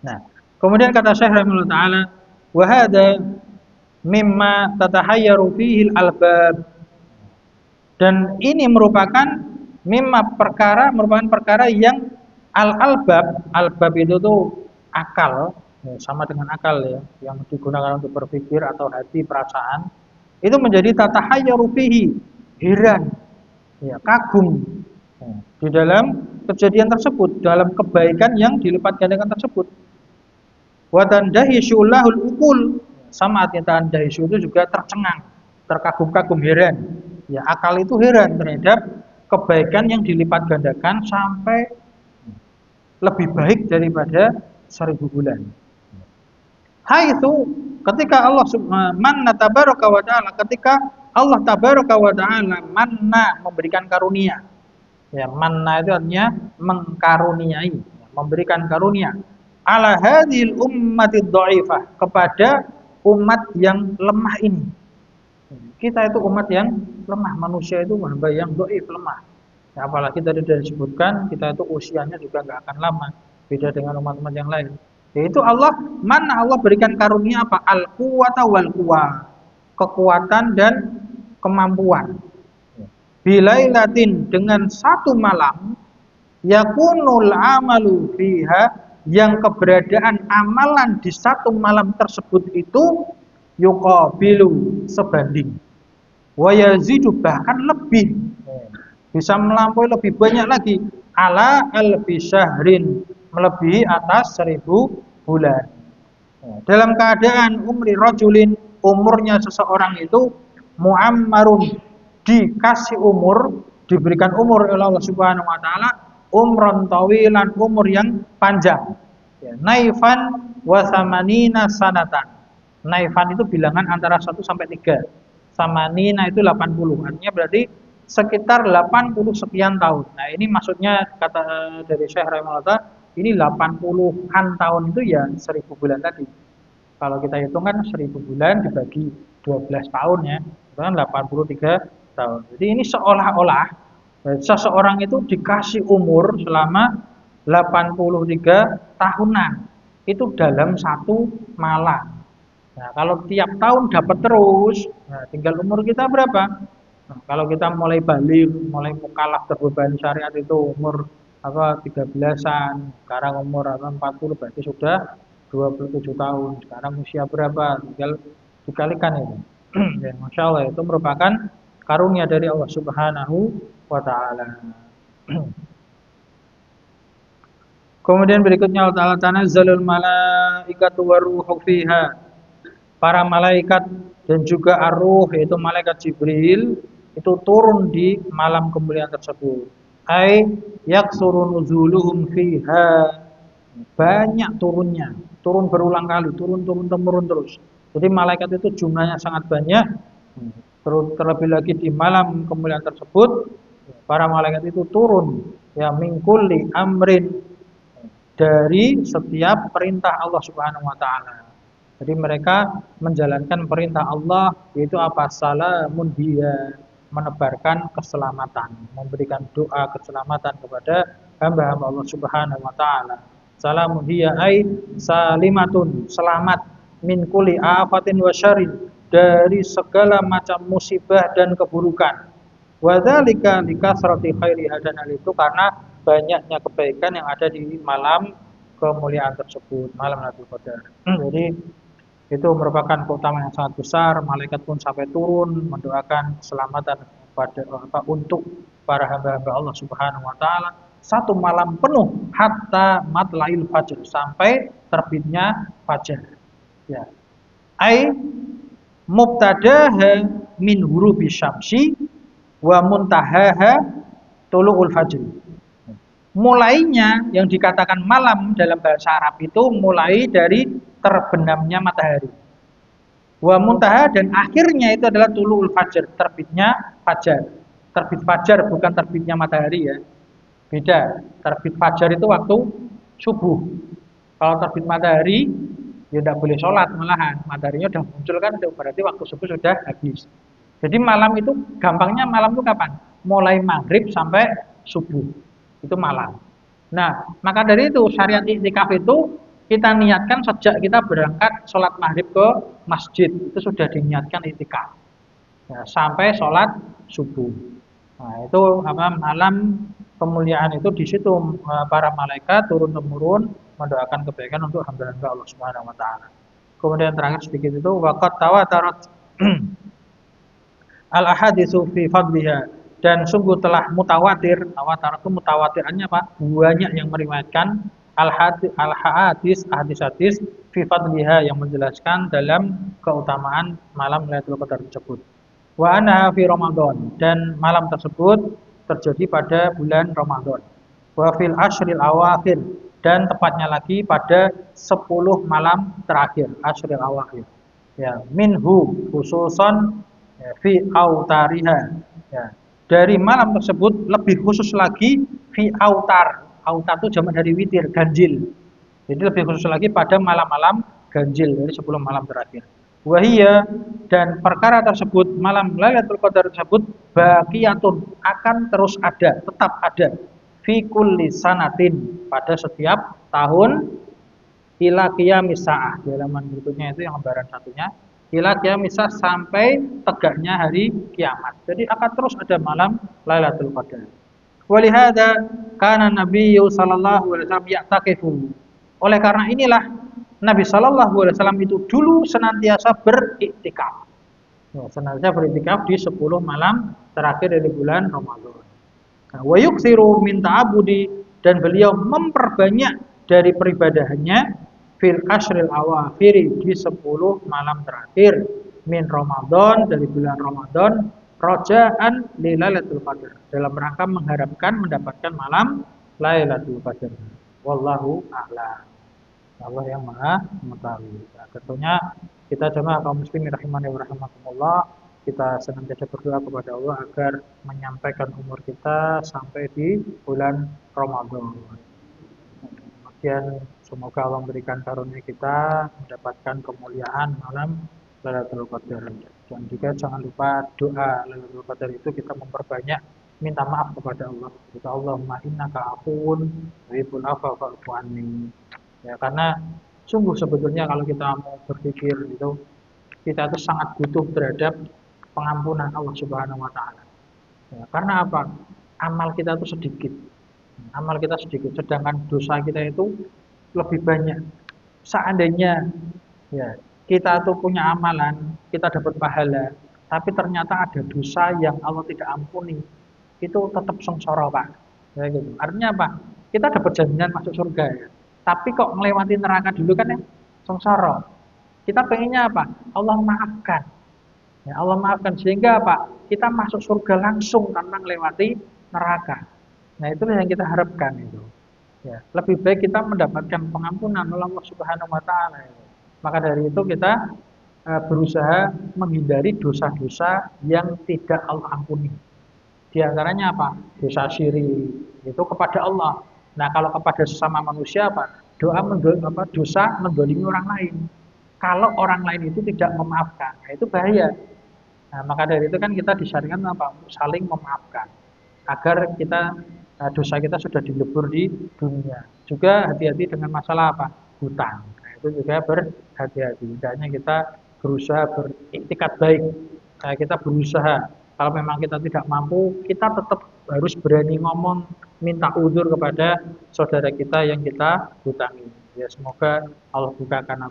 Nah, kemudian kata Syekh rahimahullah taala, wa hadza mimma tatahayyaru fihi al-albab. Dan ini merupakan Mimma perkara merupakan perkara yang albab itu tuh akal, ya, sama dengan akal ya, yang digunakan untuk berpikir atau hati perasaan, itu menjadi tatahayyaru fihi, heran, ya, kagum, ya, di dalam kejadian tersebut, dalam kebaikan yang dilipat gandakan tersebut. Wa tandahishu lahul ukul, sama artinya tandahishu itu juga tercengang, terkagum-kagum, heran. Ya, akal itu heran terhadap kebaikan yang dilipat gandakan sampai lebih baik daripada 1000 bulan. Haitsu ketika Allah manna tabaraka wa ta'ala, ketika Allah tabaraka wa ta'ala manna, memberikan karunia. Ya, manna itu artinya mengkaruniai, memberikan karunia. Ala hadhil ummati dhaifah, kepada umat yang lemah ini. Kita itu umat yang lemah, manusia itu hamba yang dhaif, lemah. Ya, apalagi tadi sudah disebutkan kita itu usianya juga nggak akan lama, beda dengan umat-umat yang lain. Yaitu Allah, mana Allah berikan karunia apa? Al-quwata wal quwa, kekuatan dan kemampuan. Bilailatin, dengan satu malam, yakunul amalu fiha, yang keberadaan amalan di satu malam tersebut itu yuqabilu, sebanding, wa yazidu, bahkan lebih, bisa melampaui lebih banyak lagi, ala alfi syahrin, melebihi atas 1000 bulan. Dalam keadaan umri rajulin, umurnya seseorang itu muammarun, dikasih umur, diberikan umur oleh Allah Subhanahu wa taala, umron tawilan, umur yang panjang. Ya, naifan wa samanina sanatan. Naifan itu bilangan antara 1 sampai 3. Samanina itu 80. Artinya berarti sekitar 80 sekian tahun. Nah, ini maksudnya kata dari Syekh rahimahullah, ini 80-an tahun itu ya 1000 bulan tadi. Kalau kita hitung kan 1000 bulan dibagi 12 tahun ya, itu kan 83 tahun. Jadi ini seolah-olah seseorang itu dikasih umur selama 83 tahunan. Itu dalam satu malam. Nah, kalau tiap tahun dapat terus, nah tinggal umur kita berapa? Nah, kalau kita mulai balik, mulai mukallaf terbebani syariat itu umur 13-an, sekarang umur 40, berarti sudah 27 tahun. Sekarang usia berapa? Tinggal dikalikan itu. Ya, Masya Allah, itu merupakan karunia dari Allah Subhanahu wa ta'ala. Kemudian berikutnya Allah Ta'ala, tanazzalul malaikatu waruhu fiha. Para malaikat dan juga ar-ruh, yaitu malaikat Jibril, itu turun di malam kemuliaan tersebut. Ai yaksuru nuzuluhum fiha, banyak turunnya, turun berulang kali, turun temurun terus. Jadi malaikat itu jumlahnya sangat banyak. Terlebih lagi di malam kemuliaan tersebut, para malaikat itu turun, ya, min kulli amrin, dari setiap perintah Allah Subhanahu wa taala. Jadi mereka menjalankan perintah Allah, yaitu apa? Salamun hiya, menebarkan keselamatan, memberikan doa keselamatan kepada hamba-hamba Allah Subhanahu wa taala. Salamun hiya ai salimatun, selamat, min kulli afatin wa syarrin, dari segala macam musibah dan keburukan. Wa dzalika likasrati khairiha, dan hal itu karena banyaknya kebaikan yang ada di malam kemuliaan tersebut, malam Lailatul Qadar. Jadi itu merupakan keutamaan yang sangat besar. Malaikat pun sampai turun mendoakan keselamatan untuk para hamba-hamba Allah Subhanahu wa taala satu malam penuh, hatta matlail fajr, sampai terbitnya fajar. Ya. Ai mubtadaha min hurubi syamsi wa muntahaha tulu'ul fajr. Mulainya yang dikatakan malam dalam bahasa Arab itu mulai dari terbenamnya matahari. Wa muntaha, dan akhirnya itu adalah tulu'ul fajr, terbitnya fajar. Terbit fajar bukan terbitnya matahari ya. Beda. Terbit fajar itu waktu subuh. Kalau terbit matahari ya tidak boleh sholat, malahan mataharinya sudah muncul kan, berarti waktu subuh sudah habis. Jadi malam itu gampangnya, malam itu kapan? Mulai maghrib sampai subuh, itu malam. Nah, maka dari itu syariat iktikaf itu kita niatkan sejak kita berangkat sholat maghrib ke masjid, itu sudah diniatkan iktikaf ya, sampai sholat subuh. Nah, itu apa malam kemuliaan itu di situ para malaikat turun temurun mendoakan kebaikan untuk hamba-hamba Allah Subhanahu wa taala. Kemudian terakhir sedikit itu waqat tawatarat al ahaditsu fi fadliha dan sungguh telah mutawatir. Tawatir itu mutawatirannya apa? Banyak yang meriwayatkan al hadis hadis fi fadliha yang menjelaskan dalam keutamaan malam Lailatul Qadar tersebut. Wa anha fi Ramadan dan malam tersebut terjadi pada bulan Ramadan. Wa fil ashril awakhir dan tepatnya lagi pada 10 malam terakhir, ashril awakhir. Ya, minhu khususan ya, fi autariha. Ya, dari malam tersebut lebih khusus lagi fi autar. Autar itu jamak dari witir, ganjil. Jadi lebih khusus lagi pada malam-malam ganjil dari 10 malam terakhir. Wahia dan perkara tersebut malam Lailatul Qadar tersebut baqiyatun akan terus ada, tetap ada fi kulli sanatin pada setiap tahun ila qiyamis saah. Di halaman berikutnya itu yang lembaran satunya ila qiyamis saah sampai tegaknya hari kiamat. Jadi akan terus ada malam Lailatul Qadar. Walihada kana Nabi sallallahu alaihi wasallam ya'taqifu. Oleh karena inilah Nabi Shallallahu Alaihi Wasallam itu dulu senantiasa beriktikaf. Ya, senantiasa beriktikaf di 10 malam terakhir dari bulan Ramadan. Nah, wa yuksiru min ta'abudi dan beliau memperbanyak dari peribadahannya fil ashril awakhir di 10 malam terakhir min Ramadan dari bulan Ramadan rojaan lailatul qadar dalam rangka mengharapkan mendapatkan malam Lailatul Qadar. Wallahu a'lam. Allah yang Maha Mengetahui. Nah, tentunya kita jemaah kaum muslimin rahimani wa rahimakumullah, kita senantiasa berdoa kepada Allah agar menyampaikan umur kita sampai di bulan Ramadan. Kemudian semoga Allah memberikan karunia kita mendapatkan kemuliaan malam Lailatul Qadar. Dan juga jangan lupa doa Lailatul Qadar itu kita memperbanyak minta maaf kepada Allah. Kita Allahumma innaka afuwun tuhibbul afwa fa'fu anni. Ya, karena sungguh sebetulnya kalau kita mau berpikir itu kita itu sangat butuh terhadap pengampunan Allah Subhanahu wa taala. Ya, karena apa? Amal kita itu sedikit. Amal kita sedikit sedangkan dosa kita itu lebih banyak. Seandainya ya, kita tuh punya amalan, kita dapat pahala, tapi ternyata ada dosa yang Allah tidak ampuni. Itu tetap sengsara, Pak. Ya, gitu. Artinya apa? Kita dapat jaminan masuk surga ya. Tapi kok melewati neraka dulu kan ya sengsara. Kita pengennya apa? Allah maafkan. Ya, Allah maafkan sehingga apa? Kita masuk surga langsung tanpa melewati neraka. Nah, itulah yang kita harapkan itu. Ya, lebih baik kita mendapatkan pengampunan oleh Allah Subhanahu wa taala. Maka dari itu kita berusaha menghindari dosa-dosa yang tidak Allah ampuni. Di antaranya apa? Dosa syirik itu kepada Allah. Nah, kalau kepada sesama manusia apa? Dosa mendolimi orang lain. Kalau orang lain itu tidak memaafkan, nah itu bahaya. Nah, maka dari itu kan kita disyariatkan apa? Saling memaafkan. Agar kita dosa kita sudah dilebur di dunia. Juga hati-hati dengan masalah apa? Hutang. Nah, itu juga berhati-hati. Hendaknya kita berusaha beriktikad baik. Nah, kita berusaha. Kalau memang kita tidak mampu, kita tetap harus berani ngomong, minta uzur kepada saudara kita yang kita hutangi. Ya, semoga Allah bukakan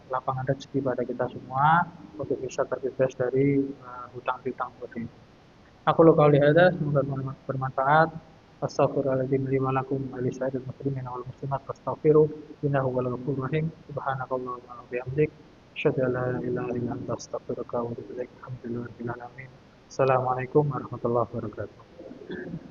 lapangan rezeki pada kita semua untuk bisa terbebas dari hutang-hutang seperti ini. Aku qauli hadza, semoga bermanfaat. Astaghfirullahaladzim li wa lakum wa li sa'iril muslimin wal muslimat fastaghfiru innahu huwal ghafurur rahim. Subhanakallahumma wa bihamdik asyhadu an la ilaha illa anta astaghfiruka wa atubu ilaik. Alhamdulillahirabbil alamin. Assalamualaikum warahmatullahi wabarakatuh.